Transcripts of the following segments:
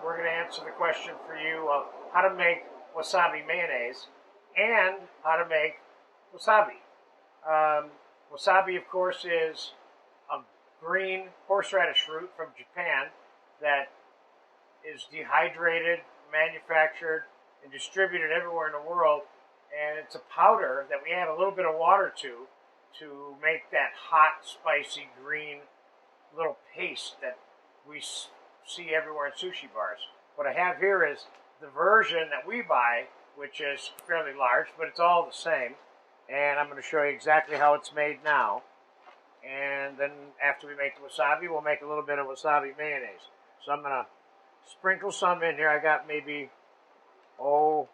we're going to answer the question for you of how to make wasabi mayonnaise and how to make wasabi. Wasabi, of course, is a green horseradish root from Japan that is dehydrated, manufactured, and distributed everywhere in the world. And it's a powder that we add a little bit of water to make that hot, spicy, green little paste that we see everywhere in sushi bars. What I have here is the version that we buy, which is fairly large, but it's all the same. And I'm going to show you exactly how it's made now. And then after we make the wasabi, we'll make a little bit of wasabi mayonnaise. So I'm going to sprinkle some in here. I got maybe, I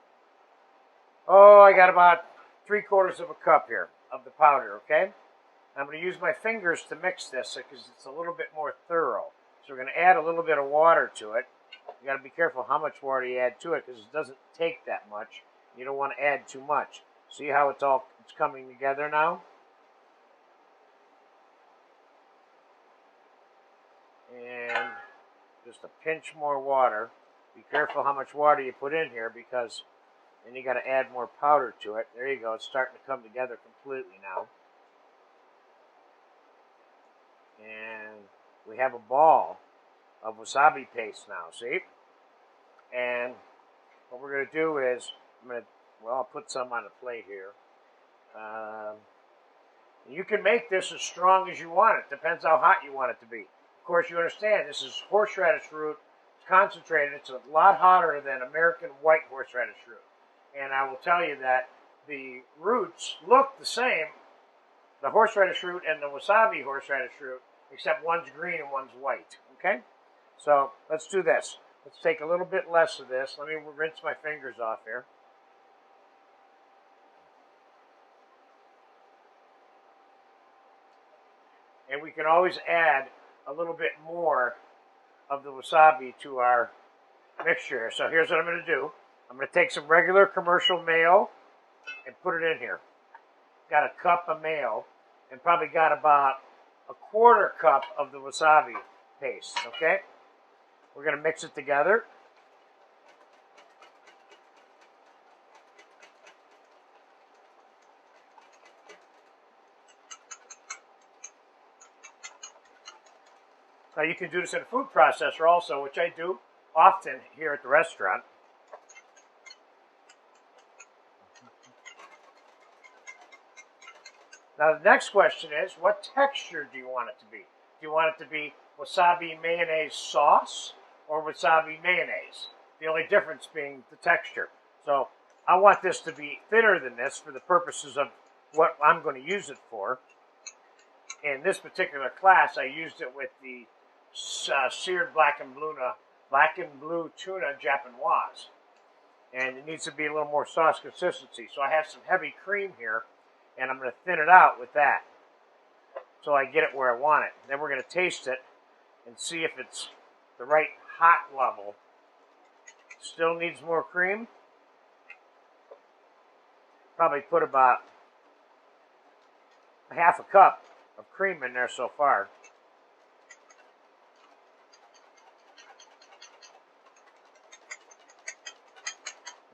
got about 3/4 of a cup here of the powder, okay? I'm going to use my fingers to mix this because it's a little bit more thorough. So we're going to add a little bit of water to it. You got to be careful how much water you add to it because it doesn't take that much. You don't want to add too much. See how it's coming together now? And just a pinch more water. Be careful how much water you put in here because then you got to add more powder to it. There you go. It's starting to come together completely now. And we have a ball of wasabi paste now, see? And what we're going to do is, I'll put some on a plate here. You can make this as strong as you want it. Depends how hot you want it to be. Of course, you understand this is horseradish root. It's concentrated. It's a lot hotter than American white horseradish root. And I will tell you that the roots look the same, the horseradish root and the wasabi horseradish root, except one's green and one's white, okay? So let's do this. Let's take a little bit less of this. Let me rinse my fingers off here. And we can always add a little bit more of the wasabi to our mixture. So here's what I'm going to do. I'm going to take some regular commercial mayo and put it in here. Got a cup of mayo and probably got about a 1/4 cup of the wasabi paste, okay? We're going to mix it together. Now you can do this in a food processor also, which I do often here at the restaurant. Now the next question is, what texture do you want it to be? Do you want it to be wasabi mayonnaise sauce or wasabi mayonnaise? The only difference being the texture. So I want this to be thinner than this for the purposes of what I'm going to use it for. In this particular class, I used it with the seared black and blue tuna Japanoise. And it needs to be a little more sauce consistency. So I have some heavy cream here, and I'm going to thin it out with that so I get it where I want it. Then we're going to taste it and see if it's the right hot level. Still needs more cream. Probably put about a 1/2 cup of cream in there so far.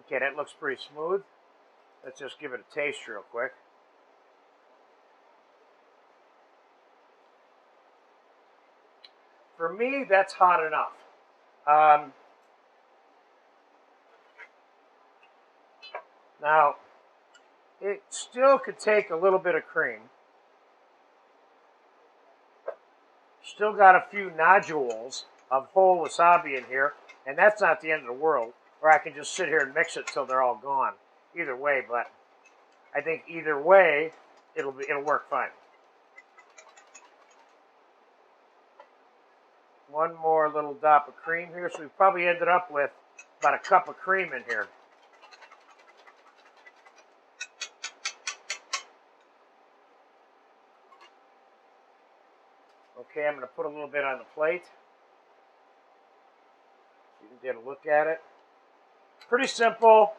Okay, that looks pretty smooth. Let's just give it a taste real quick. For me, that's hot enough. Now, it still could take a little bit of cream. Still got a few nodules of whole wasabi in here, and that's not the end of the world. Or I can just sit here and mix it till they're all gone. Either way, but I think either way, it'll work fine. One more little dot of cream here, so we probably ended up with about a cup of cream in here. Okay, I'm going to put a little bit on the plate. You can get a look at it. Pretty simple,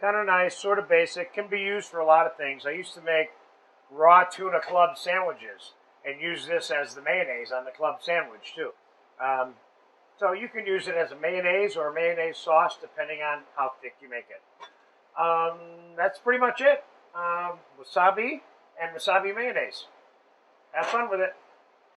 kind of nice, sort of basic. Can be used for a lot of things. I used to make raw tuna club sandwiches and use this as the mayonnaise on the club sandwich too. So you can use it as a mayonnaise or a mayonnaise sauce, depending on how thick you make it. That's pretty much it. Wasabi and wasabi mayonnaise. Have fun with it.